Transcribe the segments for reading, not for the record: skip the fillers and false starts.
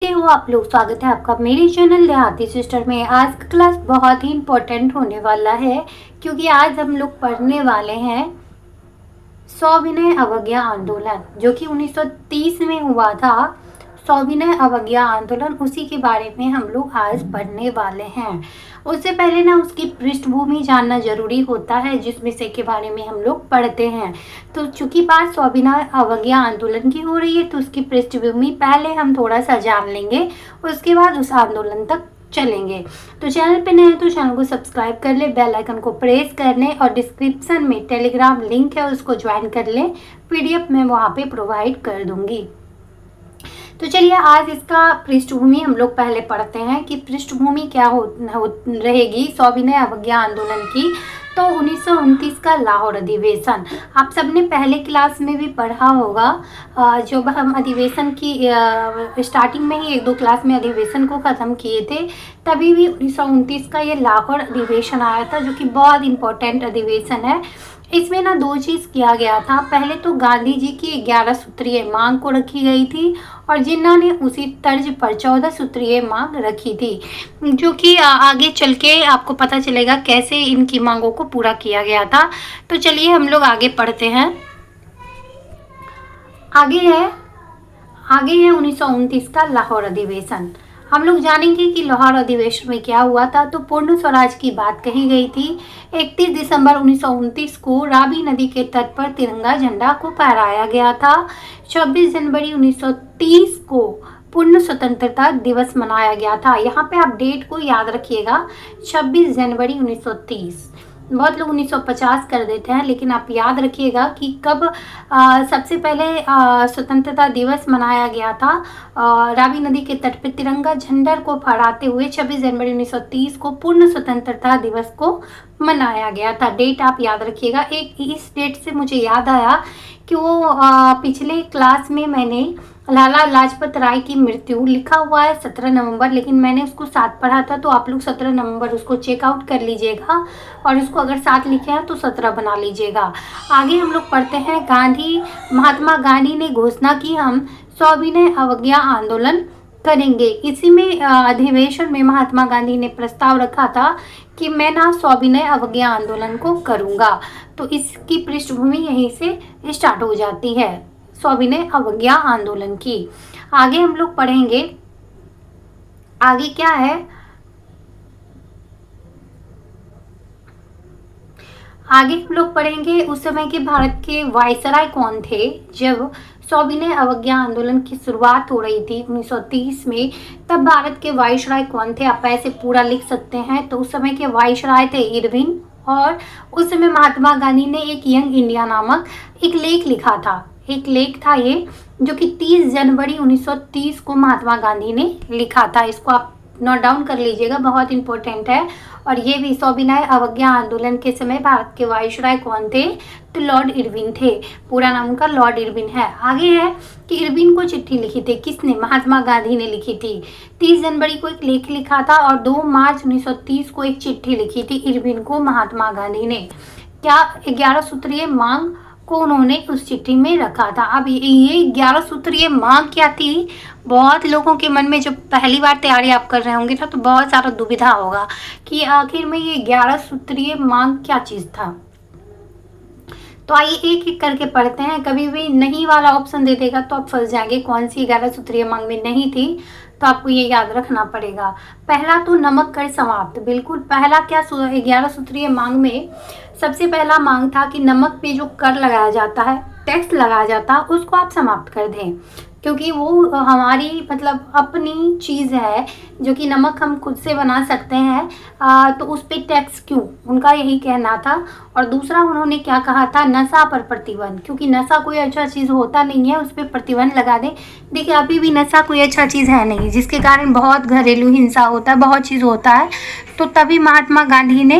कैसे हो आप लोग। स्वागत है आपका मेरे चैनल देहाती सिस्टर में। आज का क्लास बहुत ही इम्पोर्टेंट होने वाला है क्योंकि आज हम लोग पढ़ने वाले हैं सविनय अवज्ञा आंदोलन जो कि 1930 में हुआ था। सविनय अवज्ञा आंदोलन उसी के बारे में हम लोग आज पढ़ने वाले हैं। उससे पहले ना उसकी पृष्ठभूमि जानना जरूरी होता है जिस विषय के बारे में हम लोग पढ़ते हैं। तो चूंकि बात सविनय अवज्ञा आंदोलन की हो रही है तो उसकी पृष्ठभूमि पहले हम थोड़ा सा जान लेंगे, उसके बाद उस आंदोलन तक चलेंगे। तो चैनल पे नए हैं तो चैनल को सब्सक्राइब कर ले, बेल आइकन को प्रेस कर लें और डिस्क्रिप्शन में टेलीग्राम लिंक है उसको ज्वाइन कर लें। पीडीएफ मैं वहाँ पे प्रोवाइड कर दूंगी। तो चलिए आज इसका पृष्ठभूमि हम लोग पहले पढ़ते हैं कि पृष्ठभूमि क्या रहेगी सविनय अवज्ञा आंदोलन की। तो 1929 का लाहौर अधिवेशन आप सबने पहले क्लास में भी पढ़ा होगा। जब हम अधिवेशन की स्टार्टिंग में ही एक दो क्लास में अधिवेशन को ख़त्म किए थे तभी भी 1929 का ये लाहौर अधिवेशन आया था जो कि बहुत इम्पोर्टेंट अधिवेशन है। इसमें ना दो चीज़ किया गया था। पहले तो गांधी जी की 11 सूत्रीय मांग को रखी गई थी और जिन्ना ने उसी तर्ज पर 14 सूत्रीय मांग रखी थी जो कि आगे चल के आपको पता चलेगा कैसे इनकी मांगों को पूरा किया गया था। तो चलिए हम लोग आगे पढ़ते हैं। आगे है 1929 का लाहौर अधिवेशन। हम लोग जानेंगे कि लाहौर अधिवेशन में क्या हुआ था। तो पूर्ण स्वराज की बात कही गई थी। 31 दिसंबर 1929 को रावी नदी के तट पर तिरंगा झंडा को फहराया गया था। 26 जनवरी 1930 को पूर्ण स्वतंत्रता दिवस मनाया गया था। यहाँ पे आप डेट को याद रखिएगा, 26 जनवरी 1930। बहुत लोग 1950 कर देते हैं लेकिन आप याद रखिएगा कि कब सबसे पहले स्वतंत्रता दिवस मनाया गया था। रावी नदी के तट पर तिरंगा झंडा को फहराते हुए 26 जनवरी 1930 को पूर्ण स्वतंत्रता दिवस को मनाया गया था। डेट आप याद रखिएगा। एक इस डेट से मुझे याद आया कि वो पिछले क्लास में मैंने लाला लाजपत राय की मृत्यु लिखा हुआ है 17 नवंबर, लेकिन मैंने उसको 7 पढ़ा था। तो आप लोग 17 नवंबर उसको चेकआउट कर लीजिएगा और उसको अगर 7 लिखे हैं तो 17 बना लीजिएगा। आगे हम लोग पढ़ते हैं। महात्मा गांधी ने घोषणा की हम सविनय अवज्ञा आंदोलन करेंगे। इसी में अधिवेशन में महात्मा गांधी ने प्रस्ताव रखा था कि मैं ना सविनय अवज्ञा आंदोलन को करूँगा। तो इसकी पृष्ठभूमि यहीं से स्टार्ट हो जाती है सविनय अवज्ञा आंदोलन की। आगे हम लोग पढ़ेंगे। आगे क्या है, आगे हम लोग पढ़ेंगे उस समय के भारत के वायसराय कौन थे। जब सविनय अवज्ञा आंदोलन की शुरुआत हो रही थी 1930 में, तब भारत के वायसराय कौन थे आप ऐसे पूरा लिख सकते हैं। तो उस समय के वायसराय थे इरविन, और उस समय महात्मा गांधी ने एक यंग इंडिया नामक एक लेख लिखा था। एक लेख था ये जो कि 30 जनवरी 1930 को महात्मा गांधी ने लिखा था। इसको आप नोट डाउन कर लीजिएगा, बहुत इंपॉर्टेंट है। और ये भी सविनय अवज्ञा आंदोलन के समय भारत के वायसराय कौन थे तो लॉर्ड इरविन थे। पूरा नाम उनका लॉर्ड इरविन है। आगे है कि इरविन को चिट्ठी लिखी थी किसने, महात्मा गांधी ने लिखी थी। 30 जनवरी को एक लेख लिखा था और 2 मार्च 1930 को एक चिट्ठी लिखी थी इरविन को महात्मा गांधी ने। क्या 11 सूत्रीय मांग को उन्होंने उस चिट्ठी में रखा था। अब ये 11 सूत्रीय मांग क्या थी, बहुत लोगों के मन में जब पहली बार तैयारी आप कर रहे होंगे ना तो बहुत सारा दुविधा होगा कि आखिर में ये 11 सूत्रीय मांग क्या चीज़ था। तो आइए एक एक करके पढ़ते हैं। कभी भी नहीं वाला ऑप्शन दे देगा तो आप फंस जाएंगे। कौन सी 11 सूत्रीय मांग में नहीं थी तो आपको ये याद रखना पड़ेगा। पहला तो नमक कर समाप्त, बिल्कुल पहला क्या 11 सूत्रीय मांग में सबसे पहला मांग था कि नमक पे जो कर लगाया जाता है, टैक्स लगाया जाता है, उसको आप समाप्त कर दें क्योंकि वो हमारी मतलब अपनी चीज़ है जो कि नमक हम खुद से बना सकते हैं। तो उस पर टैक्स क्यों, उनका यही कहना था। और दूसरा उन्होंने क्या कहा था, नशा पर प्रतिबंध, क्योंकि नशा कोई अच्छा चीज़ होता नहीं है, उस पर प्रतिबंध लगा दें। देखिए अभी भी नशा कोई अच्छा चीज़ है नहीं जिसके कारण बहुत घरेलू हिंसा होता है, बहुत चीज़ होता है। तो तभी महात्मा गांधी ने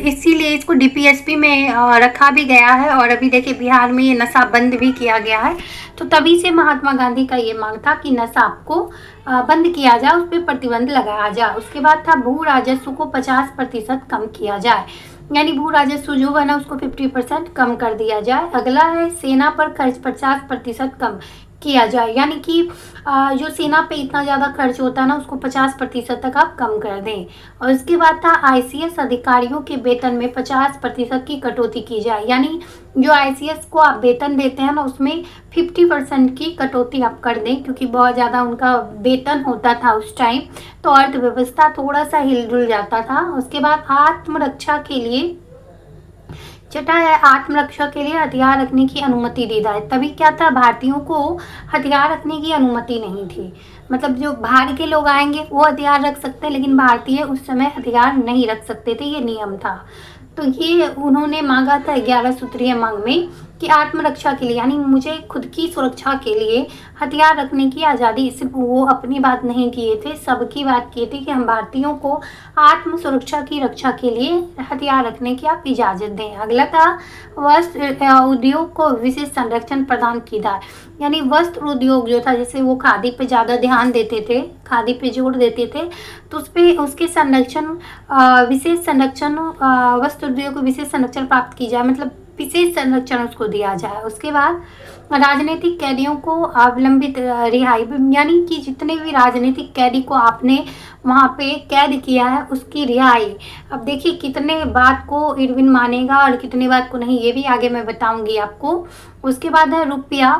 इसीलिए इसको डीपीएसपी में रखा भी गया है और अभी देखिए बिहार में ये नशा बंद भी किया गया है। तो तभी से महात्मा गांधी का ये मांग था कि नशा को बंद किया जाए, उस पर प्रतिबंध लगाया जाए। उसके बाद था भू राजस्व को 50% कम किया जाए, यानी भू राजस्व जो बना उसको 50% कम कर दिया जाए। अगला है सेना पर खर्च 50% कम। किया जाए, यानी कि जो सेना पे इतना ज़्यादा खर्च होता है ना उसको 50% तक आप कम कर दें। और इसके बाद था आईसीएस अधिकारियों के वेतन में 50% की कटौती की जाए, यानी जो आईसीएस को आप वेतन देते हैं ना उसमें 50% की कटौती आप कर दें, क्योंकि बहुत ज़्यादा उनका वेतन होता था उस टाइम, तो अर्थव्यवस्था थोड़ा सा हिलजुल जाता था। उसके बाद आत्मरक्षा के लिए छठा है, आत्मरक्षा के लिए हथियार रखने की अनुमति दी जाए। तभी क्या था, भारतीयों को हथियार रखने की अनुमति नहीं थी। मतलब जो बाहर के लोग आएंगे वो हथियार रख सकते हैं, लेकिन भारतीय उस समय हथियार नहीं रख सकते थे, ये नियम था। तो ये उन्होंने मांगा था 11 सूत्रीय मांग में कि आत्मरक्षा के लिए, यानी मुझे खुद की सुरक्षा के लिए हथियार रखने की आज़ादी। सिर्फ वो अपनी बात नहीं किए थे, सबकी बात किए थे कि हम भारतीयों को आत्म सुरक्षा की रक्षा के लिए हथियार रखने की आप इजाज़त दें। अगला था वस्त्र उद्योग को विशेष संरक्षण प्रदान की जाए, यानी वस्त्र उद्योग जो था, जैसे वो खादी पे ज़्यादा ध्यान देते थे, खादी पे जोर देते थे, तो उस पर उसके संरक्षण विशेष संरक्षण वस्त्र उद्योग को विशेष संरक्षण प्राप्त की जाए, मतलब विशेष संरक्षण उसको दिया जाए। उसके बाद राजनीतिक कैदियों को अवलंबित रिहाई, यानी कि जितने भी राजनीतिक कैदी को आपने वहाँ पे कैद किया है उसकी रिहाई। अब देखिए कितने बात को इरविन मानेगा और कितने बात को नहीं, ये भी आगे मैं बताऊंगी आपको। उसके बाद है रुपया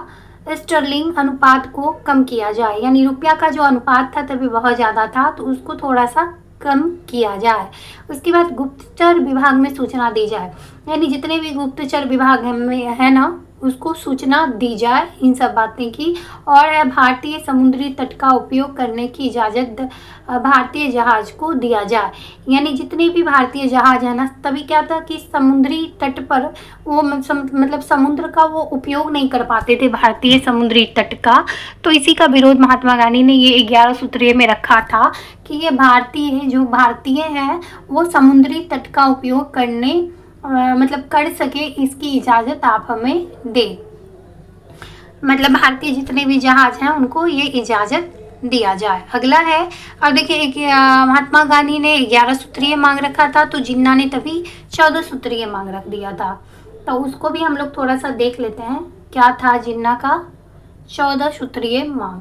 स्टर्लिंग अनुपात को कम किया जाए, यानी रुपया का जो अनुपात था तभी बहुत ज़्यादा था, तो उसको थोड़ा सा कम किया जाए। उसके बाद गुप्तचर विभाग में सूचना दी जाए, यानी जितने भी गुप्तचर विभाग है ना उसको सूचना दी जाए इन सब बातें की। और भारतीय समुद्री तट का उपयोग करने की इजाज़त भारतीय जहाज को दिया जाए, यानी जितने भी भारतीय जहाज है ना, तभी क्या था कि समुद्री तट पर वो मतलब समुद्र का वो उपयोग नहीं कर पाते थे, भारतीय समुद्री तट का। तो इसी का विरोध महात्मा गांधी ने ये 11 सूत्रीय में रखा था कि ये भारतीय हैं वो समुद्री तट का उपयोग करने मतलब कर सके, इसकी इजाज़त आप हमें दें। मतलब भारतीय जितने भी जहाज हैं उनको ये इजाज़त दिया जाए। अगला है, अब देखिए महात्मा गांधी ने 11 सूत्रीय मांग रखा था, तो जिन्ना ने तभी 14 सूत्रीय मांग रख दिया था, तो उसको भी हम लोग थोड़ा सा देख लेते हैं क्या था जिन्ना का 14 सूत्रीय मांग।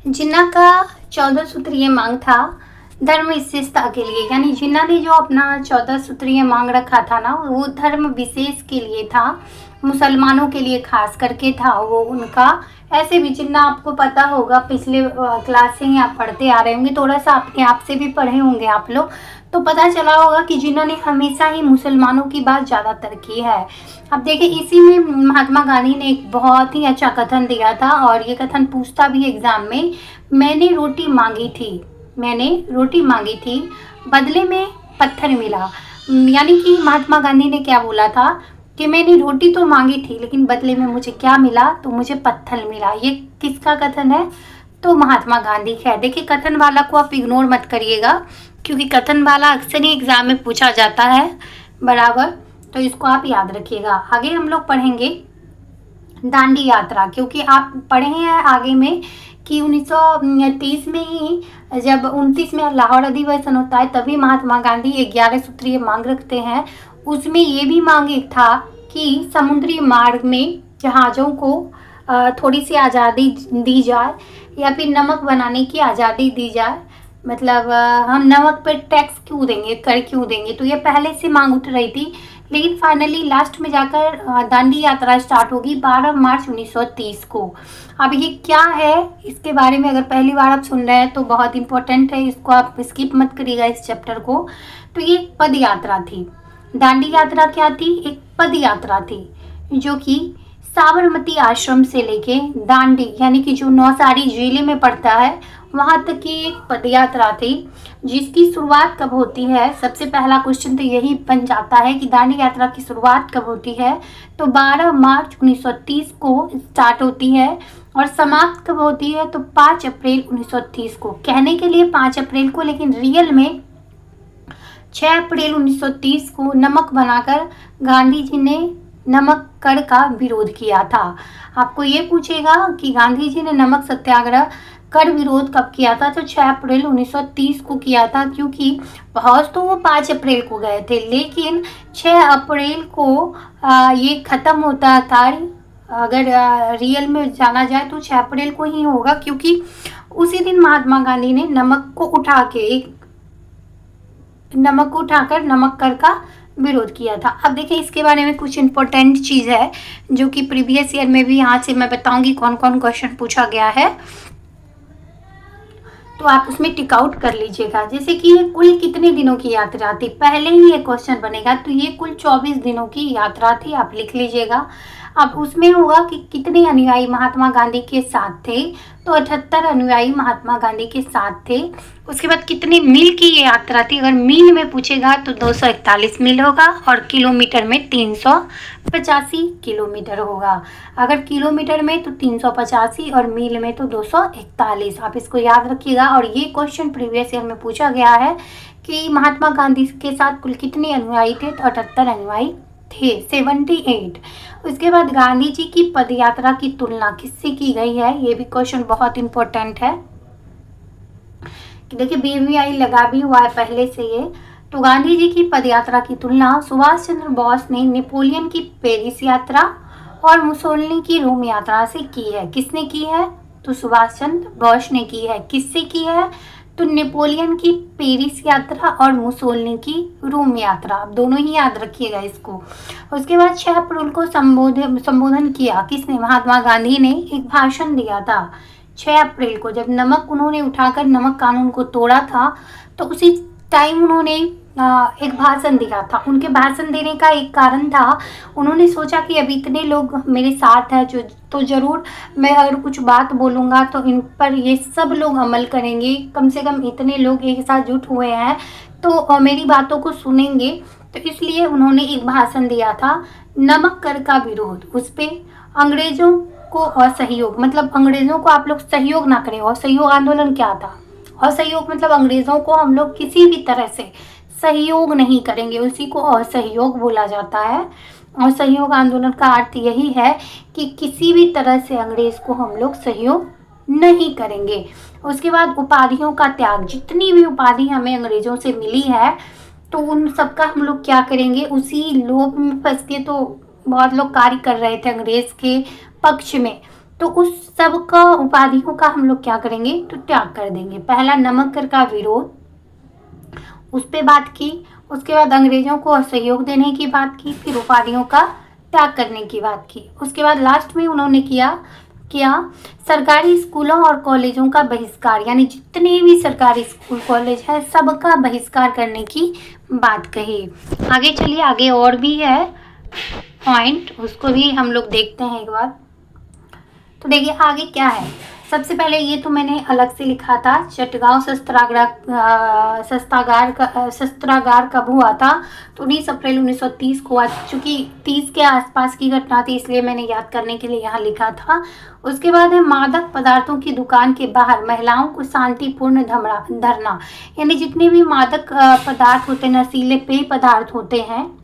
जिन्ना का 14 सूत्रीय मांग था धर्म विशेषता के लिए, यानी जिन्ना ने जो अपना 14 सूत्रीय मांग रखा था ना वो धर्म विशेष के लिए था, मुसलमानों के लिए खास करके था वो उनका। ऐसे भी जिन्ना आपको पता होगा, पिछले क्लास से ही आप पढ़ते आ रहे होंगे, थोड़ा सा आपके आप से भी पढ़े होंगे आप लोग, तो पता चला होगा कि जिन्ना ने हमेशा ही मुसलमानों की बात ज़्यादातर की है। अब देखिए इसी में महात्मा गांधी ने एक बहुत ही अच्छा कथन दिया था, और ये कथन पूछता भी एग्जाम में, मैंने रोटी मांगी थी बदले में पत्थर मिला। यानी कि महात्मा गांधी ने क्या बोला था कि मैंने रोटी तो मांगी थी लेकिन बदले में मुझे क्या मिला, तो मुझे पत्थर मिला। ये किसका कथन है, तो महात्मा गांधी का है। देखिए कथन वाला को आप इग्नोर मत करिएगा, क्योंकि कथन वाला अक्सर ही एग्जाम में पूछा जाता है बराबर, तो इसको आप याद रखिएगा। आगे हम लोग पढ़ेंगे दांडी यात्रा, क्योंकि आप पढ़े हैं आगे में कि 1930 में ही जब 29 में लाहौर अधिवेशन होता है तभी महात्मा गांधी 11 सूत्रीय मांग रखते हैं। उसमें ये भी मांग एक था कि समुद्री मार्ग में जहाज़ों को थोड़ी सी आज़ादी दी जाए, या फिर नमक बनाने की आज़ादी दी जाए। मतलब हम नमक पर टैक्स क्यों देंगे, कर क्यों देंगे, तो ये पहले से मांग उठ रही थी। लेकिन फाइनली लास्ट में जाकर दांडी यात्रा स्टार्ट होगी 12 मार्च 1930 को। अब ये क्या है इसके बारे में अगर पहली बार आप सुन रहे हैं तो बहुत इंपॉर्टेंट है, इसको आप स्किप मत करिएगा इस चैप्टर को। तो ये पद यात्रा थी। दांडी यात्रा क्या थी, एक पद यात्रा थी जो कि साबरमती आश्रम से लेके दांडी यानी कि जो नौसारी जिले में पड़ता है वहाँ तक की एक पद यात्रा थी, जिसकी शुरुआत कब होती है। सबसे पहला क्वेश्चन तो यही बन जाता है कि दांडी यात्रा की शुरुआत कब होती है, तो 12 मार्च 1930 को स्टार्ट होती है और समाप्त कब होती है, तो 5 अप्रैल 1930 को। कहने के लिए 5 अप्रैल को, लेकिन रियल में 6 अप्रैल 1930 को नमक बनाकर गांधी जी ने नमक कर का विरोध किया था। आपको ये पूछेगा कि गांधी जी ने नमक सत्याग्रह कर विरोध कब किया था, तो 6 अप्रैल 1930 को किया था, क्योंकि पहुंच तो वो 5 अप्रैल को गए थे, लेकिन 6 अप्रैल को ये ख़त्म होता है कार्य अगर रियल में जाना जाए तो 6 अप्रैल को ही होगा, क्योंकि उसी दिन महात्मा गांधी ने नमक को उठाकर नमक कर का विरोध किया था। अब देखिए इसके बारे में कुछ इंपॉर्टेंट चीज़ है जो कि प्रीवियस ईयर में भी यहाँ से मैं बताऊंगी कौन कौन क्वेश्चन पूछा गया है, तो आप उसमें टिक आउट कर लीजिएगा। जैसे कि ये कुल कितने दिनों की यात्रा थी, पहले ही ये क्वेश्चन बनेगा, तो ये कुल 24 दिनों की यात्रा थी, आप लिख लीजिएगा। अब उसमें होगा कि कितने अनुयायी महात्मा गांधी के साथ थे, तो 78 अनुयायी महात्मा गांधी के साथ थे। उसके बाद कितने मील की ये यात्रा थी, अगर मील में पूछेगा तो 241 मील होगा, और किलोमीटर में 385 किलोमीटर होगा। अगर किलोमीटर में तो 385 और मील में तो 241, आप इसको याद रखिएगा। और ये क्वेश्चन प्रीवियस ईयर में पूछा गया है कि महात्मा गांधी के साथ कुल कितने अनुयायी थे, तो 78 अनुयायी थे, 78। उसके बाद गांधी जी की पदयात्रा की तुलना किससे की गई है, ये भी क्वेश्चन बहुत इंपॉर्टेंट है। देखिए BVI लगा भी हुआ है पहले से ये। तो गांधी जी की पदयात्रा की तुलना सुभाष चंद्र बोस ने नेपोलियन की पेरिस यात्रा और मुसोलिनी की रोम यात्रा से की है। किसने की है, तो सुभाष चंद्र बोस ने की है। किससे की है, तो नेपोलियन की पेरिस यात्रा और मुसोलिनी की रोम यात्रा, आप दोनों ही याद रखिएगा इसको। उसके बाद 6 अप्रैल को संबोधन किया किसने, महात्मा गांधी ने एक भाषण दिया था 6 अप्रैल को, जब नमक उन्होंने उठाकर नमक कानून को तोड़ा था, तो उसी टाइम उन्होंने एक भाषण दिया था। उनके भाषण देने का एक कारण था, उन्होंने सोचा कि अब इतने लोग मेरे साथ हैं जो, तो ज़रूर मैं अगर कुछ बात बोलूँगा तो इन पर ये सब लोग अमल करेंगे, कम से कम इतने लोग एक साथ जुट हुए हैं तो मेरी बातों को सुनेंगे। तो इसलिए उन्होंने एक भाषण दिया था नमक कर का विरोध, उस पर अंग्रेज़ों को असहयोग, मतलब अंग्रेज़ों को आप लोग सहयोग ना करें। असहयोग आंदोलन क्या था, असहयोग मतलब अंग्रेज़ों को हम लोग किसी भी तरह से सहयोग नहीं करेंगे, उसी को असहयोग बोला जाता है। असहयोग आंदोलन का अर्थ यही है कि किसी भी तरह से अंग्रेज को हम लोग सहयोग नहीं करेंगे। उसके बाद उपाधियों का त्याग, जितनी भी उपाधि हमें अंग्रेजों से मिली है तो उन सबका हम लोग क्या करेंगे, उसी लोभ में फंस के तो बहुत लोग कार्य कर रहे थे अंग्रेज के पक्ष में, तो उस सब का उपाधियों का हम लोग क्या करेंगे, तो त्याग कर देंगे। पहला नमक कर का विरोध, उस पर बात की। उसके बाद अंग्रेजों को असहयोग देने की बात की, फिर उपाधियों का त्याग करने की बात की। उसके बाद लास्ट में उन्होंने किया सरकारी स्कूलों और कॉलेजों का बहिष्कार, यानी जितने भी सरकारी स्कूल कॉलेज है सबका बहिष्कार करने की बात कही। आगे चलिए, आगे और भी है पॉइंट, उसको भी हम लोग देखते हैं एक बार। तो देखिए आगे क्या है। सबसे पहले ये तो मैंने अलग से लिखा था, चटगांव शस्त्रागार कब हुआ था, तो 19 अप्रैल 1930 को हुआ। चूँकि 30 के आसपास की घटना थी इसलिए मैंने याद करने के लिए यहाँ लिखा था। उसके बाद है मादक पदार्थों की दुकान के बाहर महिलाओं को शांतिपूर्ण धरना, यानी जितने भी मादक पदार्थ होते, नशीले पेय पदार्थ होते हैं,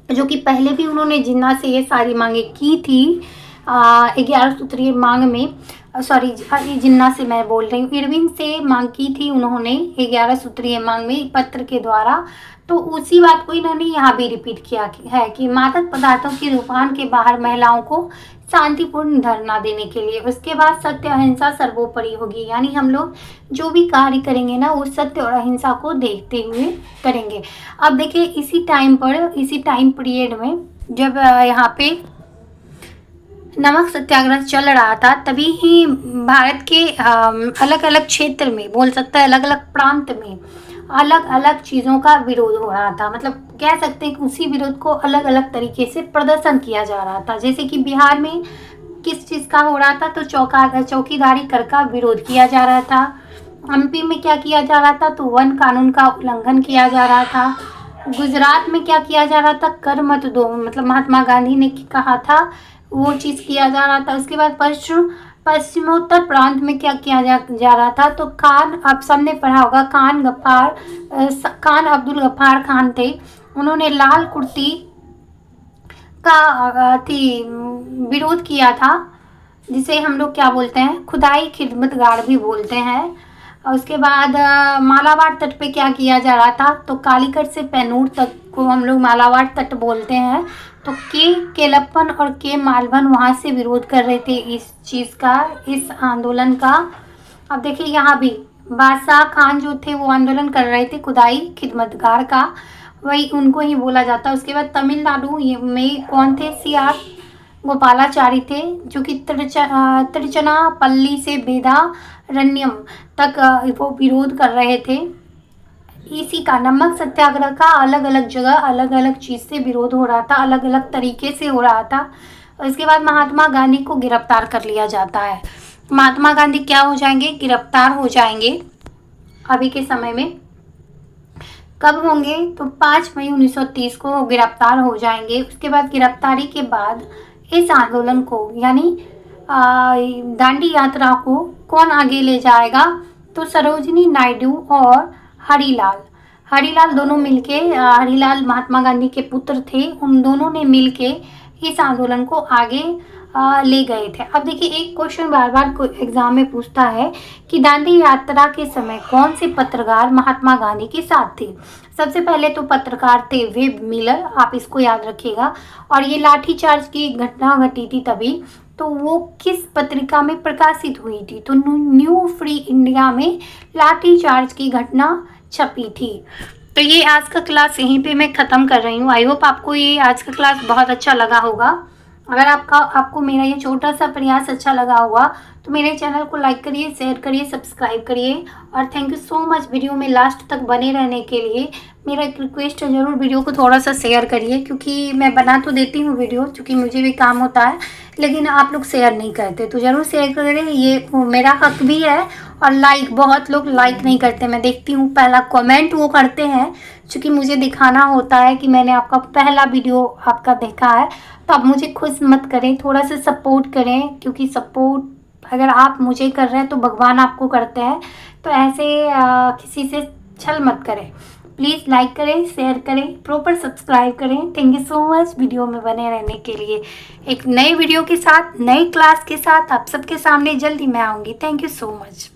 जो कि पहले भी उन्होंने जिन्ना से ये सारी मांगे की थी 11 सूत्रीय मांग में, सॉरी जिन्ना से मैं बोल रही हूँ, इरविन से मांग की थी उन्होंने 11 सूत्रीय मांग में पत्र के द्वारा। तो उसी बात को इन्होंने यहाँ भी रिपीट किया है कि मादक पदार्थों की दुकान के बाहर महिलाओं को शांतिपूर्ण धरना देने के लिए। उसके बाद सत्य अहिंसा सर्वोपरि होगी, यानी हम लोग जो भी कार्य करेंगे ना वो सत्य और अहिंसा को देखते हुए करेंगे। अब देखिए इसी टाइम पीरियड में जब यहाँ पे नमक सत्याग्रह चल रहा था, तभी ही भारत के अलग अलग क्षेत्र में, बोल सकता है अलग अलग प्रांत में अलग अलग चीज़ों का विरोध हो रहा था। मतलब कह सकते हैं कि उसी विरोध को अलग अलग तरीके से प्रदर्शन किया जा रहा था। जैसे कि बिहार में किस चीज़ का हो रहा था, तो चौकीदारी कर का विरोध किया जा रहा था। MP में क्या किया जा रहा था, तो वन कानून का उल्लंघन किया जा रहा था। गुजरात में क्या किया जा रहा था, कर मत दो, मतलब महात्मा गांधी ने कहा था वो चीज़ किया जा रहा था। उसके बाद पश्चिमोत्तर प्रांत में क्या किया जा रहा था, तो खान, आप सबने पढ़ा होगा, खान अब्दुल गफ्फार खान थे, उन्होंने लाल कुर्ती का विरोध किया था, जिसे हम लोग क्या बोलते हैं, खुदाई खिदमतगार भी बोलते हैं। और उसके बाद मालाबार तट पे क्या किया जा रहा था, तो कालीकट से पैनूर तक को हम लोग मालाबार तट बोलते हैं। तो के केलप्पन और के मालवन वहाँ से विरोध कर रहे थे इस चीज़ का, इस आंदोलन का। अब देखिए यहाँ भी बादशाह खान जो थे वो आंदोलन कर रहे थे खुदाई खिदमतगार का, वही उनको ही बोला जाता है। उसके बाद तमिलनाडु में कौन थे, CR गोपालाचारी थे, जो कि तिरुचनापल्ली से वेदारण्यम तक वो विरोध कर रहे थे। इसी का नमक सत्याग्रह का अलग अलग जगह अलग अलग चीज़ से विरोध हो रहा था, अलग अलग तरीके से हो रहा था। और इसके बाद महात्मा गांधी को गिरफ्तार कर लिया जाता है। महात्मा गांधी क्या हो जाएंगे, गिरफ्तार हो जाएंगे। अभी के समय में कब होंगे, तो 5 मई 1930 को गिरफ्तार हो जाएंगे। उसके बाद गिरफ्तारी के बाद इस आंदोलन को यानी दांडी यात्रा को कौन आगे ले जाएगा, तो सरोजिनी नायडू और हरिलाल दोनों मिलके, हरिलाल महात्मा गांधी के पुत्र थे, उन दोनों ने मिलके इस आंदोलन को आगे ले गए थे। अब देखिए एक क्वेश्चन बार बार एग्जाम में पूछता है कि दांडी यात्रा के समय कौन से पत्रकार महात्मा गांधी के साथ थे। सबसे पहले तो पत्रकार थे वेब मिलर, आप इसको याद रखिएगा। और ये लाठीचार्ज की घटना घटी थी तभी, तो वो किस पत्रिका में प्रकाशित हुई थी, तो न्यू फ्री इंडिया में लाठीचार्ज की घटना छपी थी। तो ये आज का क्लास यहीं पे मैं ख़त्म कर रही हूँ। आई होप आपको ये आज का क्लास बहुत अच्छा लगा होगा। अगर आपको मेरा ये छोटा सा प्रयास अच्छा लगा होगा तो मेरे चैनल को लाइक करिए, शेयर करिए, सब्सक्राइब करिए। और thank you so much video में लास्ट तक बने रहने के लिए। मेरा एक रिक्वेस्ट है, ज़रूर वीडियो को थोड़ा सा शेयर करिए, क्योंकि मैं बना तो देती हूँ वीडियो, क्योंकि मुझे भी काम होता है, लेकिन आप लोग शेयर नहीं करते, तो ज़रूर शेयर करें, ये मेरा हक भी है। और लाइक, बहुत लोग लाइक नहीं करते, मैं देखती हूँ। पहला कमेंट वो करते हैं, क्योंकि मुझे दिखाना होता है कि मैंने आपका पहला वीडियो आपका देखा है, तो आप मुझे खुश मत करें, थोड़ा सा सपोर्ट करें, क्योंकि सपोर्ट अगर आप मुझे कर रहे हैं तो भगवान आपको करते हैं। तो ऐसे किसी से छल मत करें। प्लीज़ लाइक करें, शेयर करें, प्रॉपर सब्सक्राइब करें। Thank you so much video में बने रहने के लिए। एक नए वीडियो के साथ, नई क्लास के साथ आप सबके सामने जल्दी मैं आऊँगी। Thank you so much.